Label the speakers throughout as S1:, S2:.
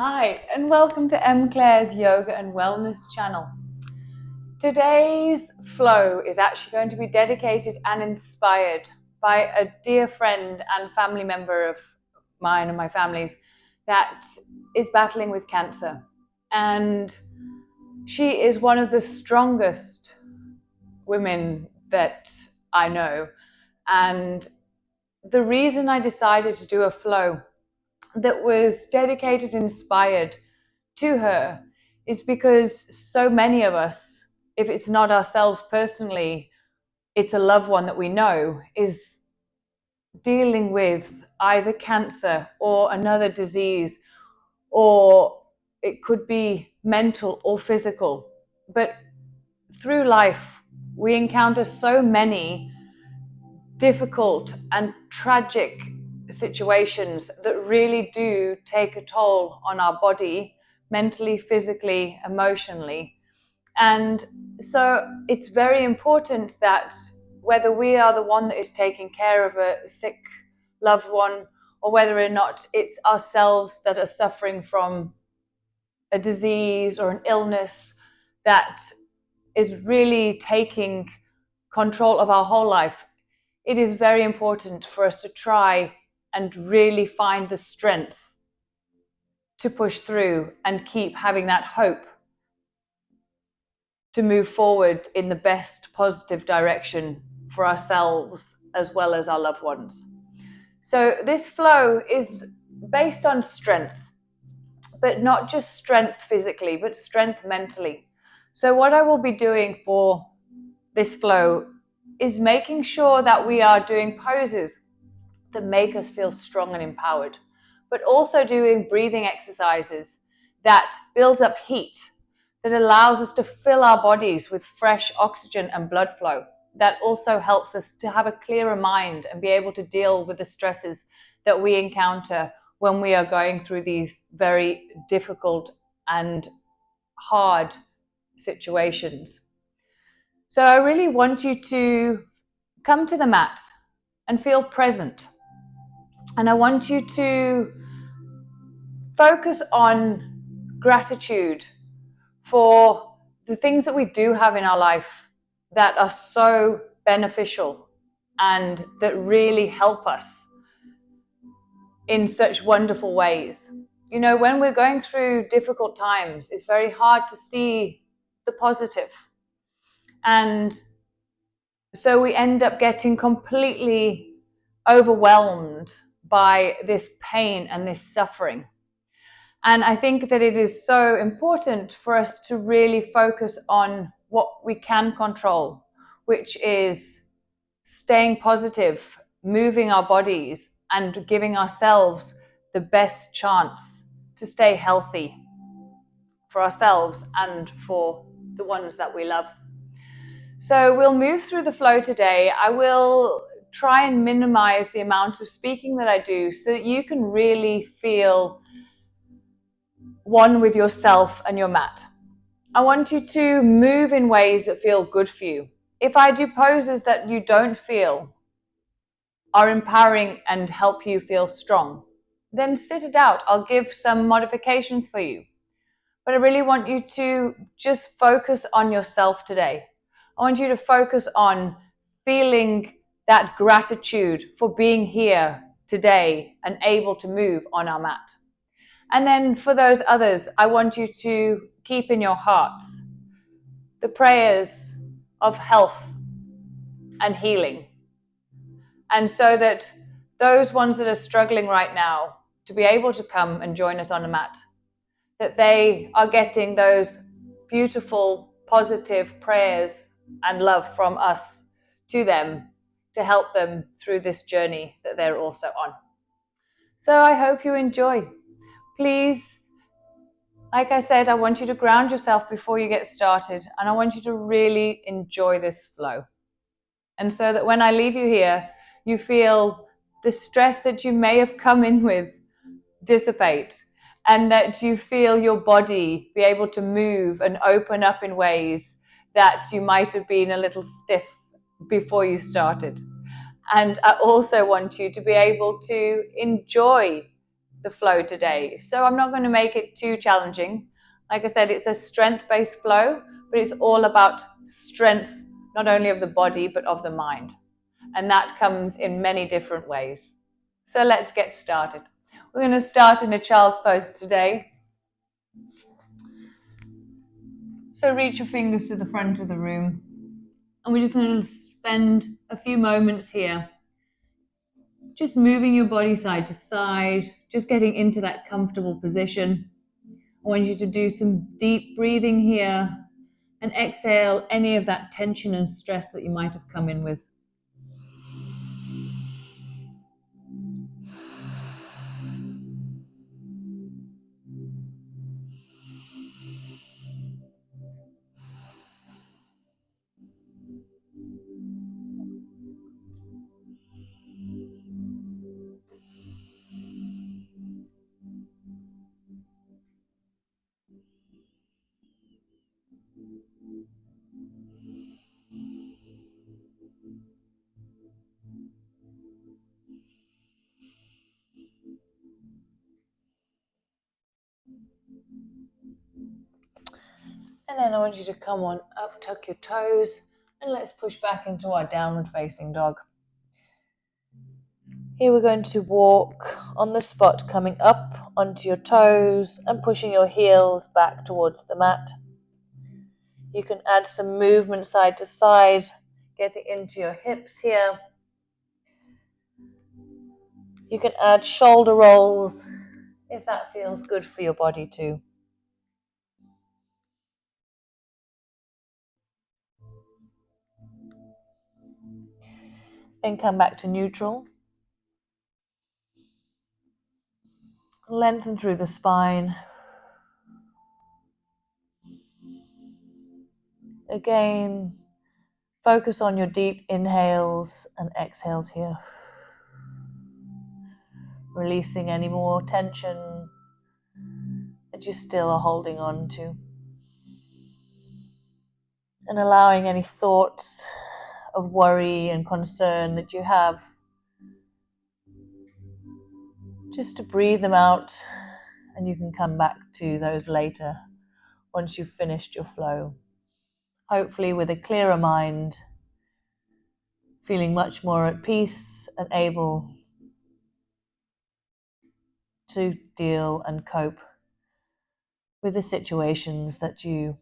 S1: Hi, and welcome to M. Claire's Yoga and Wellness channel. Today's flow is actually going to be dedicated and inspired by a dear friend and family member of mine and my family's that is battling with cancer. And she is one of the strongest women that I know. And the reason I decided to do a flow that was dedicated and inspired to her is because so many of us, if it's not ourselves personally, it's a loved one that we know, is dealing with either cancer or another disease, or it could be mental or physical. But through life, we encounter so many difficult and tragic situations that really do take a toll on our body, mentally, physically, emotionally. And so it's very important that whether we are the one that is taking care of a sick loved one, or whether or not it's ourselves that are suffering from a disease or an illness that is really taking control of our whole life, it is very important for us to try and really find the strength to push through and keep having that hope to move forward in the best positive direction for ourselves as well as our loved ones. So this flow is based on strength, but not just strength physically, but strength mentally. So what I will be doing for this flow is making sure that we are doing poses that make us feel strong and empowered, but also doing breathing exercises that build up heat, that allows us to fill our bodies with fresh oxygen and blood flow. That also helps us to have a clearer mind and be able to deal with the stresses that we encounter when we are going through these very difficult and hard situations. So I really want you to come to the mat and feel present. And I want you to focus on gratitude for the things that we do have in our life that are so beneficial and that really help us in such wonderful ways. You know, when we're going through difficult times, it's very hard to see the positive. And so we end up getting completely overwhelmed by this pain and this suffering. And I think that it is so important for us to really focus on what we can control, which is staying positive, moving our bodies, and giving ourselves the best chance to stay healthy for ourselves and for the ones that we love. So we'll move through the flow today. I will try and minimize the amount of speaking that I do so that you can really feel one with yourself and your mat. I want you to move in ways that feel good for you. If I do poses that you don't feel are empowering and help you feel strong, then sit it out. I'll give some modifications for you. But I really want you to just focus on yourself today. I want you to focus on feeling that gratitude for being here today and able to move on our mat. And then for those others, I want you to keep in your hearts the prayers of health and healing. And so that those ones that are struggling right now to be able to come and join us on the mat, that they are getting those beautiful, positive prayers and love from us to them to help them through this journey that they're also on. So I hope you enjoy. Please, like I said, I want you to ground yourself before you get started, and I want you to really enjoy this flow. And so that when I leave you here, you feel the stress that you may have come in with dissipate, and that you feel your body be able to move and open up in ways that you might have been a little stiff before you started. And I also want you to be able to enjoy the flow today. So I'm not going to make it too challenging. Like I said, it's a strength-based flow, but it's all about strength, not only of the body, but of the mind. And that comes in many different ways. So let's get started. We're going to start in a child's pose today. So reach your fingers to the front of the room. And we're just going to spend a few moments here just moving your body side to side, just getting into that comfortable position. I want you to do some deep breathing here and exhale any of that tension and stress that you might have come in with. And then I want you to come on up, tuck your toes, and let's push back into our downward facing dog. Here we're going to walk on the spot, coming up onto your toes and pushing your heels back towards the mat. You can add some movement side to side, getting into your hips here. You can add shoulder rolls if that feels good for your body too. Then come back to neutral. Lengthen through the spine. Again, focus on your deep inhales and exhales here. Releasing any more tension that you still are holding on to. And allowing any thoughts of worry and concern that you have, just to breathe them out, and you can come back to those later once you've finished your flow. Hopefully with a clearer mind, feeling much more at peace and able to deal and cope with the situations that you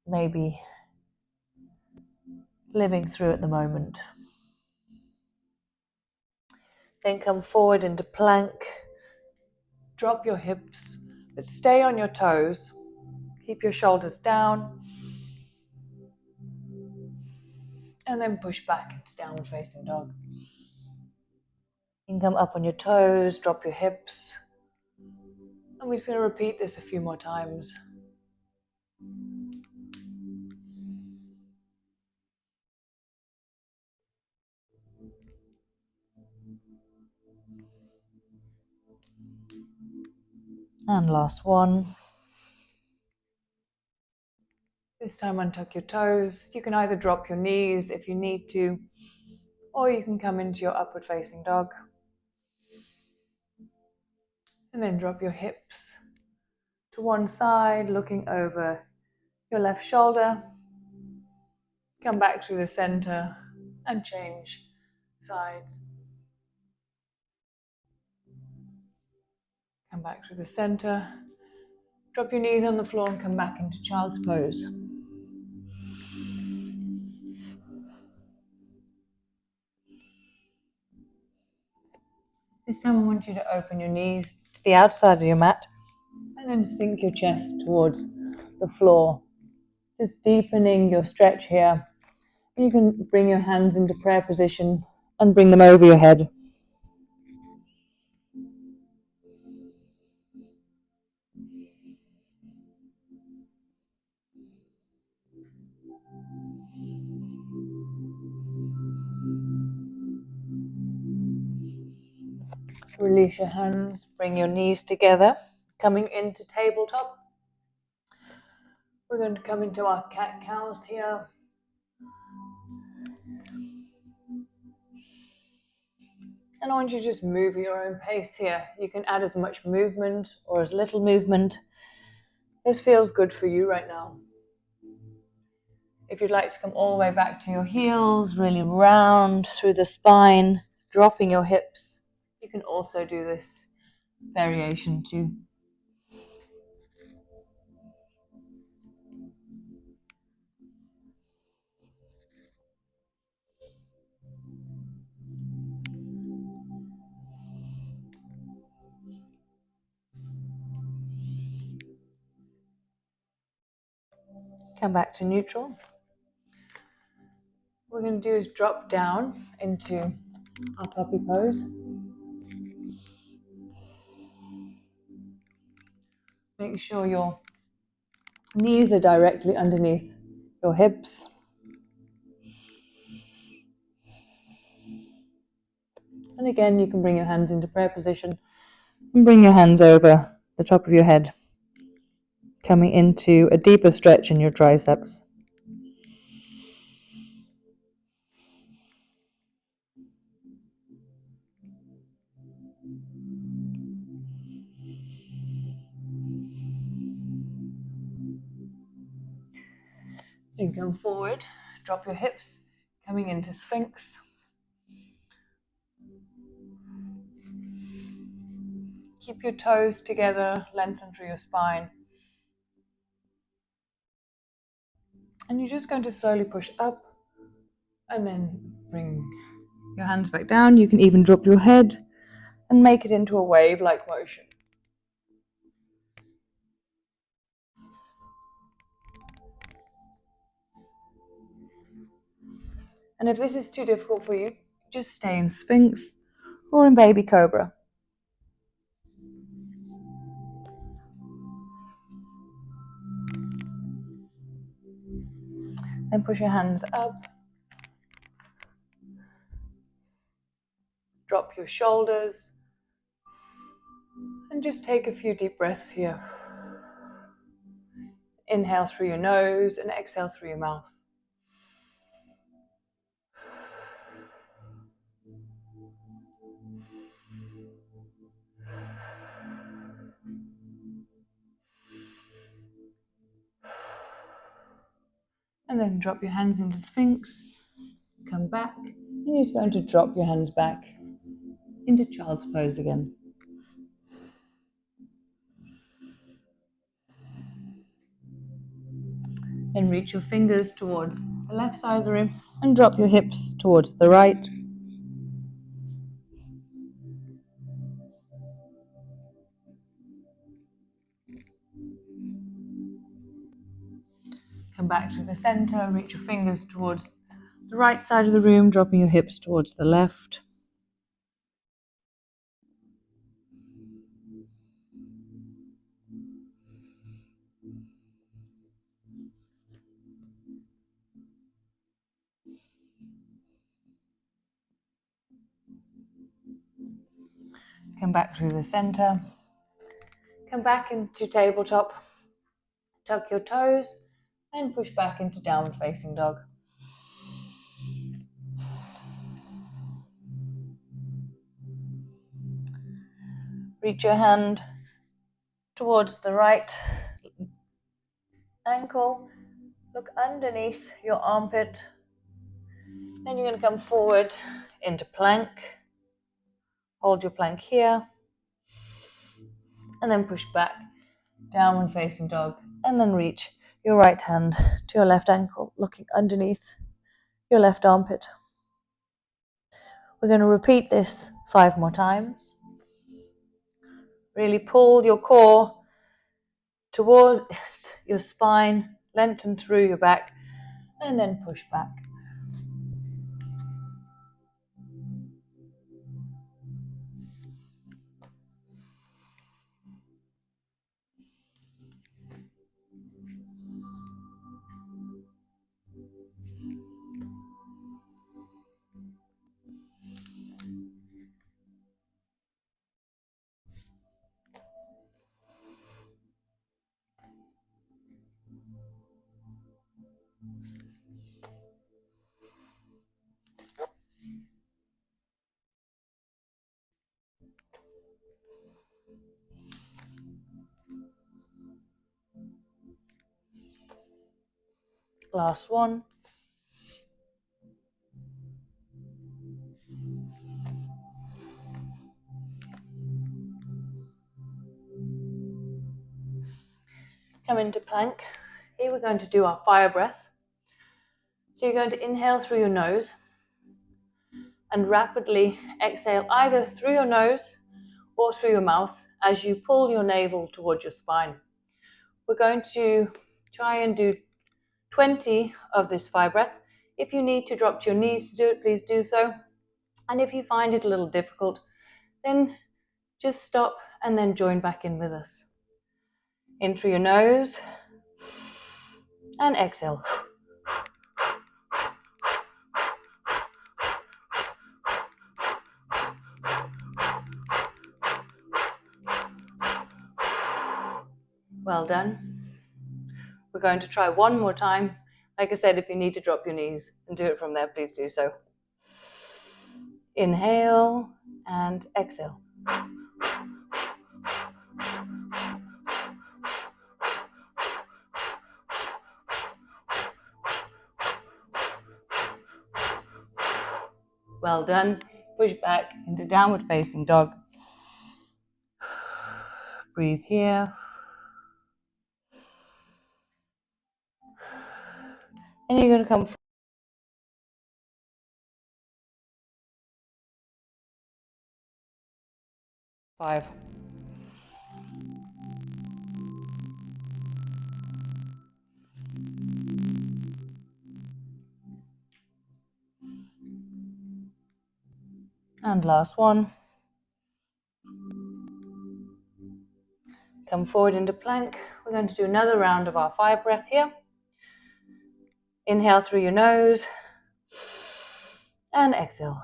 S1: may be living through at the moment. Then come forward into plank. Drop your hips, but stay on your toes. Keep your shoulders down. And then push back into downward facing dog. You can come up on your toes, drop your hips. And we're just going to repeat this a few more times. And last one. This time untuck your toes. You can either drop your knees if you need to, or you can come into your upward facing dog. And then drop your hips to one side, looking over your left shoulder. Come back through the center and change sides. Come back through the center. Drop your knees on the floor and come back into child's pose. This time I want you to open your knees to the outside of your mat and then sink your chest towards the floor. Just deepening your stretch here. You can bring your hands into prayer position and bring them over your head. Release your hands, bring your knees together, coming into tabletop. We're going to come into our cat-cows here. And I want you to just move at your own pace here. You can add as much movement or as little movement. This feels good for you right now. If you'd like to come all the way back to your heels, really round through the spine, dropping your hips, you can also do this variation too. Come back to neutral. What we're going to do is drop down into our puppy pose. Make sure your knees are directly underneath your hips. And again, you can bring your hands into prayer position and bring your hands over the top of your head, coming into a deeper stretch in your triceps. Then come forward, drop your hips, coming into Sphinx. Keep your toes together, lengthen through your spine. And you're just going to slowly push up and then bring your hands back down. You can even drop your head and make it into a wave-like motion. And if this is too difficult for you, just stay in Sphinx or in Baby Cobra. Then push your hands up. Drop your shoulders. And just take a few deep breaths here. Inhale through your nose and exhale through your mouth. And then drop your hands into Sphinx. Come back. And you're just going to drop your hands back into Child's Pose again. Then reach your fingers towards the left side of the room and drop your hips towards the right. Come back to the center, reach your fingers towards the right side of the room, dropping your hips towards the left. Come back through the center. Come back into tabletop. Tuck your toes and push back into downward facing dog. Reach your hand towards the right ankle. Look underneath your armpit. Then you're going to come forward into plank. Hold your plank here. And then push back, downward facing dog. And then reach your right hand to your left ankle, looking underneath your left armpit. We're going to repeat this 5 more times. Really pull your core towards your spine, lengthen through your back, and then push back. last one. Come into plank. Here we're going to do our fire breath. So you're going to inhale through your nose and rapidly exhale either through your nose or through your mouth as you pull your navel towards your spine. We're going to try and do 20 of this fire breath. If you need to drop to your knees to do it, please do so. And if you find it a little difficult, then just stop and then join back in with us. In through your nose and exhale. Well done. We're going to try one more time. Like I said, if you need to drop your knees and do it from there, please do so. Inhale and exhale. Well done. Push back into downward facing dog. Breathe here. And you're going to come 5. And last one. Come forward into plank. We're going to do another round of our fire breath here. Inhale through your nose and exhale.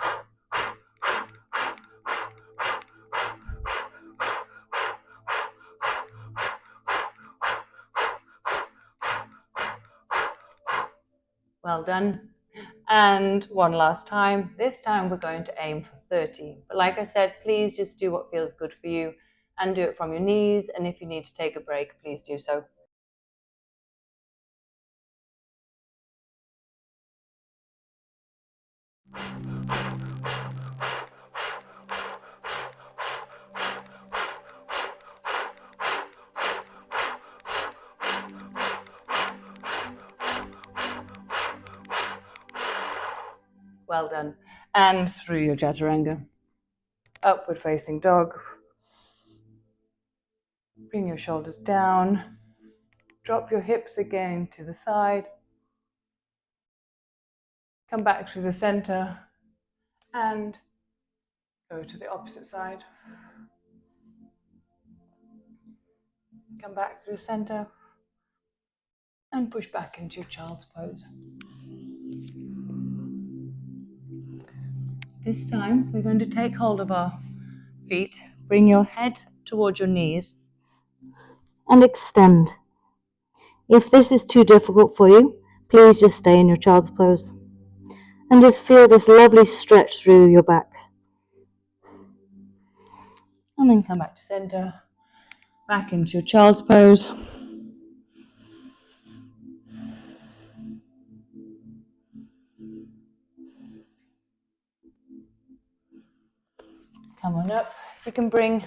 S1: Well done. And one last time. This time we're going to aim for 30. But like I said, please just do what feels good for you and do it from your knees. And if you need to take a break, please do so. Well done. And through your Chaturanga. Upward facing dog. Bring your shoulders down. Drop your hips again to the side. Come back through the center and go to the opposite side. Come back through the center and push back into your child's pose. This time we're going to take hold of our feet, bring your head towards your knees and extend. If this is too difficult for you, please just stay in your child's pose and just feel this lovely stretch through your back. And then come back to center, back into your child's pose. Come on up. You can bring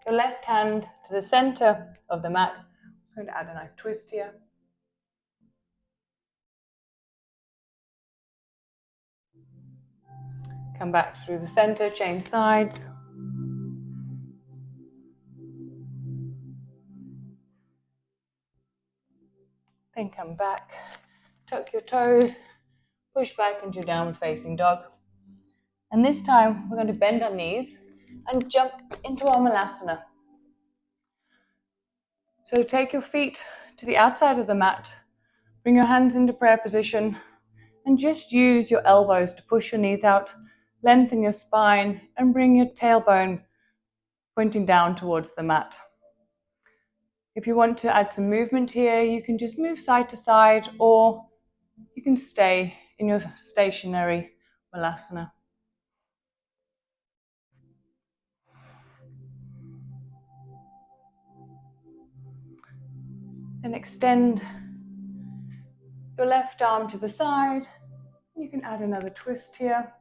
S1: your left hand to the center of the mat. I'm going to add a nice twist here. Come back through the center, change sides. Then come back, tuck your toes, push back into downward facing dog. And this time we're going to bend our knees and jump into our Malasana. So take your feet to the outside of the mat, bring your hands into prayer position, and just use your elbows to push your knees out, lengthen your spine, and bring your tailbone pointing down towards the mat. If you want to add some movement here, you can just move side to side, or you can stay in your stationary Malasana. Then extend your left arm to the side. You can add another twist here.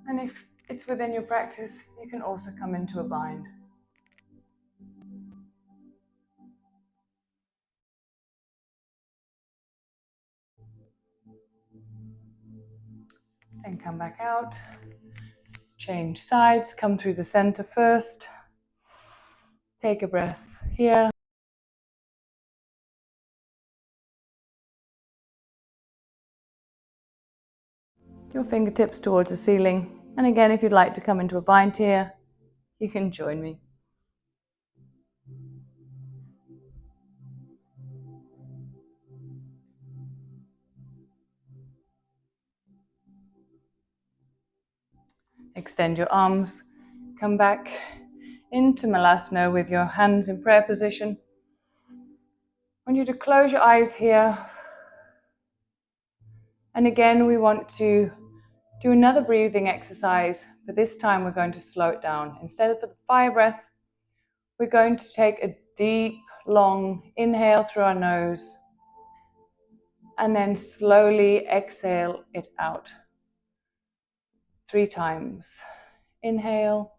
S1: And if it's within your practice, you can also come into a bind. Then come back out. Change sides, come through the center first. Take a breath here. Your fingertips towards the ceiling. And again, if you'd like to come into a bind here, you can join me. Extend your arms. Come back into Malasana with your hands in prayer position. I want you to close your eyes here. And again, we want to do another breathing exercise, but this time we're going to slow it down. Instead of the fire breath, we're going to take a deep, long inhale through our nose and then slowly exhale it out. 3 times. Inhale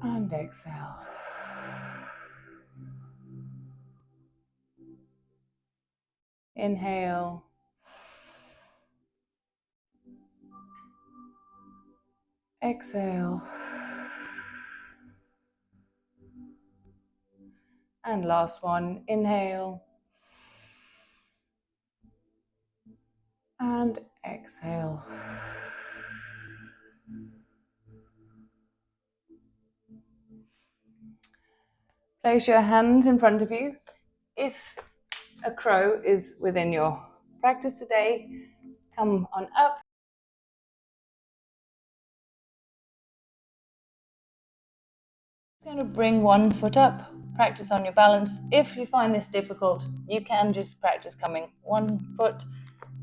S1: and exhale. Inhale. Exhale. And last one. Inhale. And exhale. Place your hands in front of you. If a crow is within your practice today, come on up. I'm going to bring one foot up, practice on your balance. If you find this difficult, you can just practice coming one foot,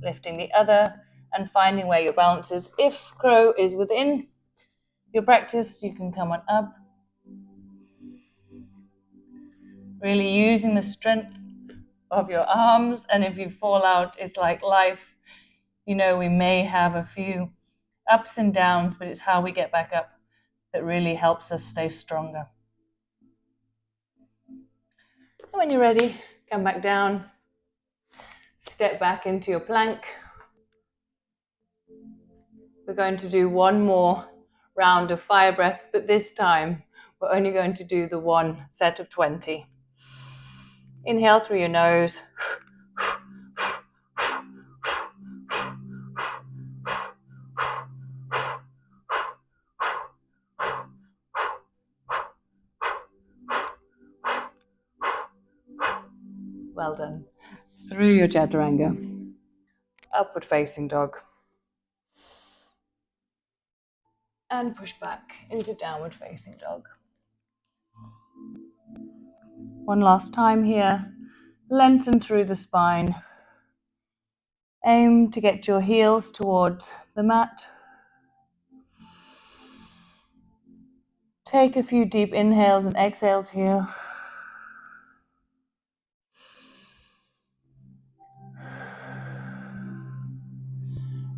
S1: lifting the other, and finding where your balance is. If crow is within your practice, you can come on up. Really using the strength of your arms, and if you fall out, it's like life. You know, we may have a few ups and downs, but it's how we get back up that really helps us stay stronger. And when you're ready, come back down, step back into your plank. We're going to do one more round of fire breath, but this time we're only going to do the one set of 20. Inhale through your nose. Well done. Through your Chaturanga. Upward facing dog. And push back into downward facing dog. One last time here. Lengthen through the spine. Aim to get your heels towards the mat. Take a few deep inhales and exhales here.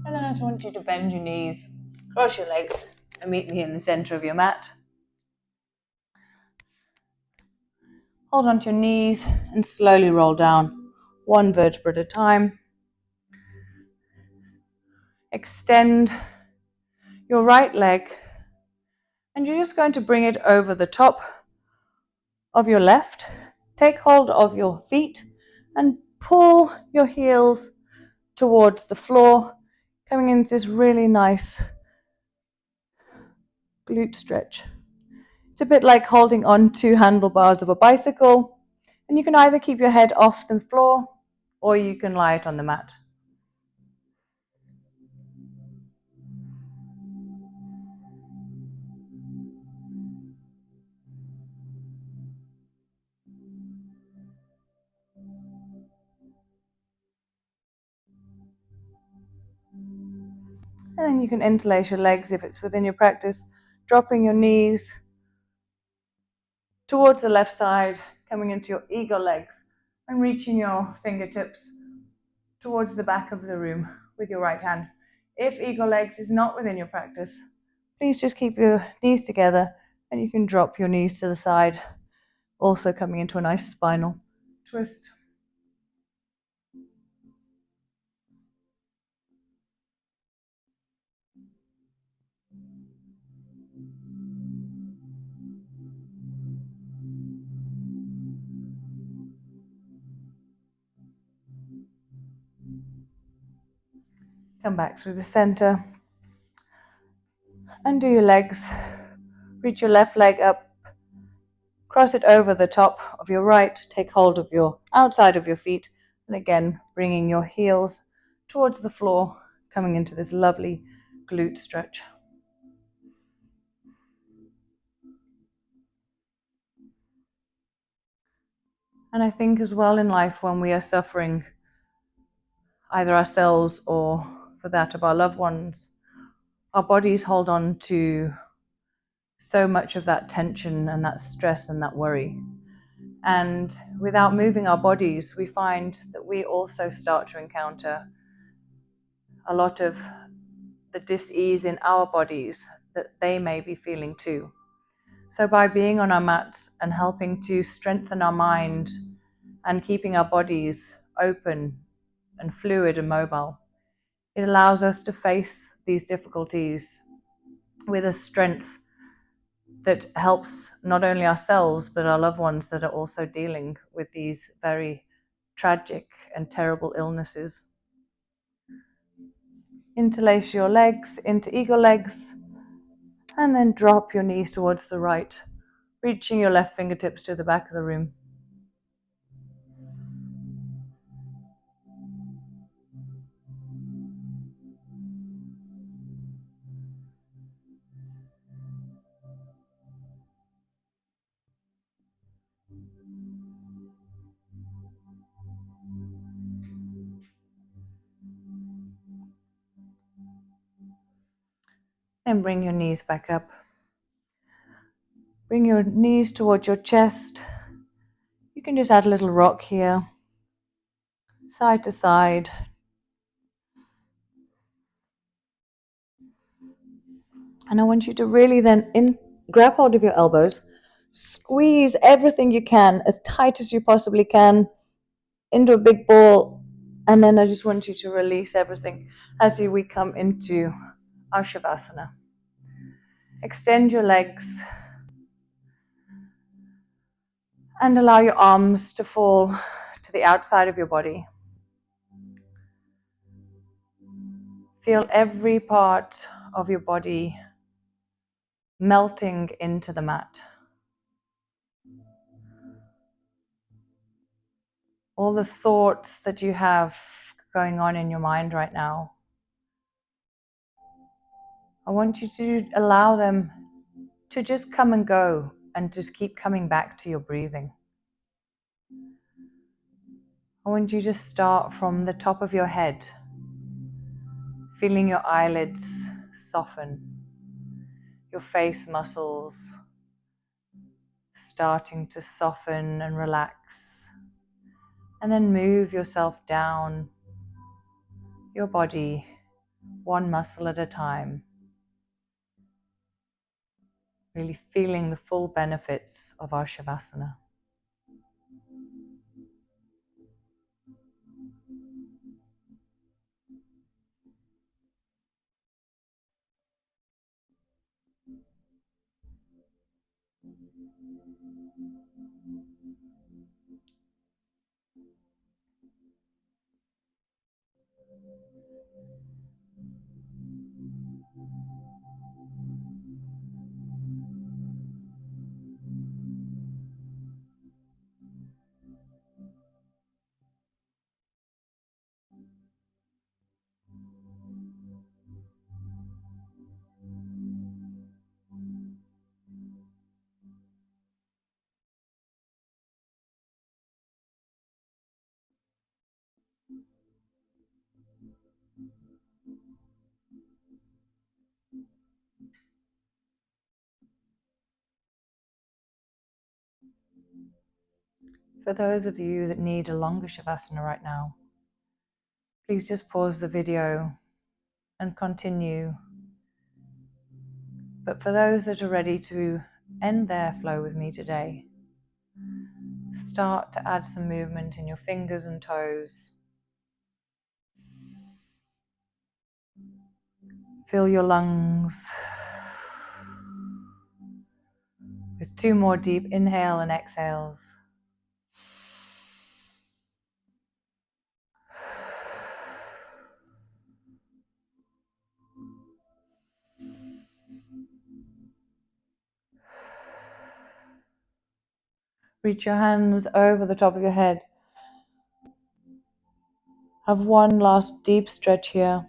S1: And then I just want you to bend your knees, cross your legs, and meet me in the center of your mat. Hold onto your knees and slowly roll down, one vertebra at a time. Extend your right leg, and you're just going to bring it over the top of your left. Take hold of your feet and pull your heels towards the floor, coming into this really nice glute stretch. It's a bit like holding on to handlebars of a bicycle, and you can either keep your head off the floor or you can lie it on the mat. And then you can interlace your legs if it's within your practice, dropping your knees towards the left side, coming into your eagle legs and reaching your fingertips towards the back of the room with your right hand. If eagle legs is not within your practice, please just keep your knees together and you can drop your knees to the side, also coming into a nice spinal twist. Come back through the center. Undo your legs. Reach your left leg up. Cross it over the top of your right. Take hold of your outside of your feet. And again, bringing your heels towards the floor, coming into this lovely glute stretch. And I think as well in life, when we are suffering, either ourselves or for that of our loved ones, our bodies hold on to so much of that tension and that stress and that worry. And without moving our bodies, we find that we also start to encounter a lot of the dis-ease in our bodies that they may be feeling too. So by being on our mats and helping to strengthen our mind and keeping our bodies open and fluid and mobile, it allows us to face these difficulties with a strength that helps not only ourselves but our loved ones that are also dealing with these very tragic and terrible illnesses. Interlace your legs into eagle legs and then drop your knees towards the right, reaching your left fingertips to the back of the room. And bring your knees back up. Bring your knees towards your chest. You can just add a little rock here, side to side. And I want you to really then grab hold of your elbows, squeeze everything you can, as tight as you possibly can, into a big ball. And then I just want you to release everything as we come into our Shavasana. Extend your legs and allow your arms to fall to the outside of your body. Feel every part of your body melting into the mat. All the thoughts that you have going on in your mind right now, I want you to allow them to just come and go and just keep coming back to your breathing. I want you to start from the top of your head, feeling your eyelids soften, your face muscles starting to soften and relax, and then move yourself down your body, one muscle at a time, really feeling the full benefits of our Shavasana. For those of you that need a longer Shavasana right now, please just pause the video and continue. But for those that are ready to end their flow with me today, start to add some movement in your fingers and toes. Fill your lungs with 2 more deep inhale and exhales. Reach your hands over the top of your head. Have one last deep stretch here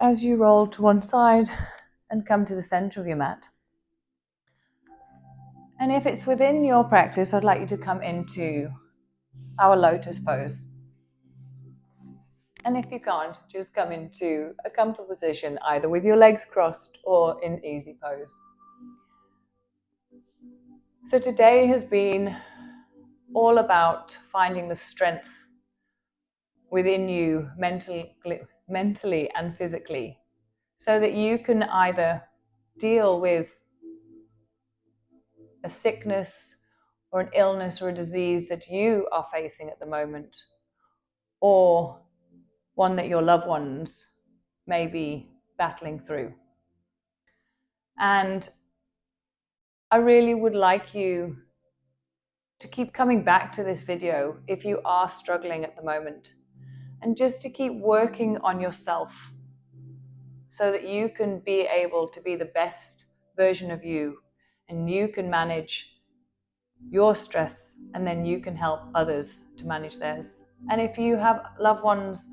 S1: as you roll to one side and come to the center of your mat. And if it's within your practice, I'd like you to come into our lotus pose. And if you can't, just come into a comfortable position, either with your legs crossed or in easy pose. So today has been all about finding the strength within you mentally and physically, so that you can either deal with a sickness or an illness or a disease that you are facing at the moment, or one that your loved ones may be battling through. And I really would like you to keep coming back to this video if you are struggling at the moment, and just to keep working on yourself so that you can be able to be the best version of you, and you can manage your stress, and then you can help others to manage theirs. And if you have loved ones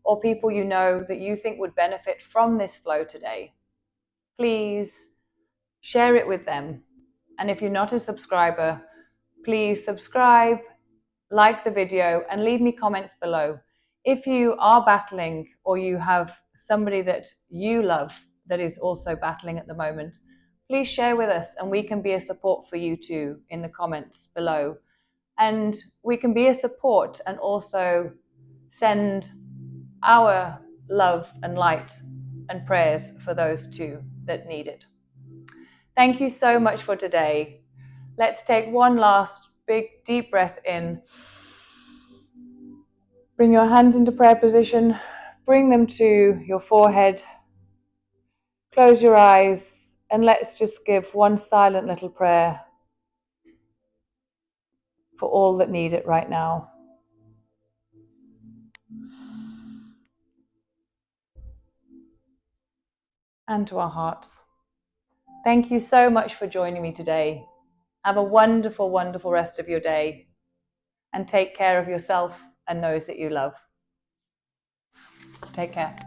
S1: or people you know that you think would benefit from this flow today, please share it with them. And if you're not a subscriber, please subscribe, like the video, and leave me comments below. If you are battling, or you have somebody that you love that is also battling at the moment, please share with us, and we can be a support for you too in the comments below. And we can be a support and also send our love and light and prayers for those too that need it. Thank you so much for today. Let's take one last big deep breath in. Bring your hands into prayer position. Bring them to your forehead. Close your eyes, and let's just give one silent little prayer for all that need it right now. And to our hearts. Thank you so much for joining me today. Have a wonderful, wonderful rest of your day, and take care of yourself and those that you love. Take care.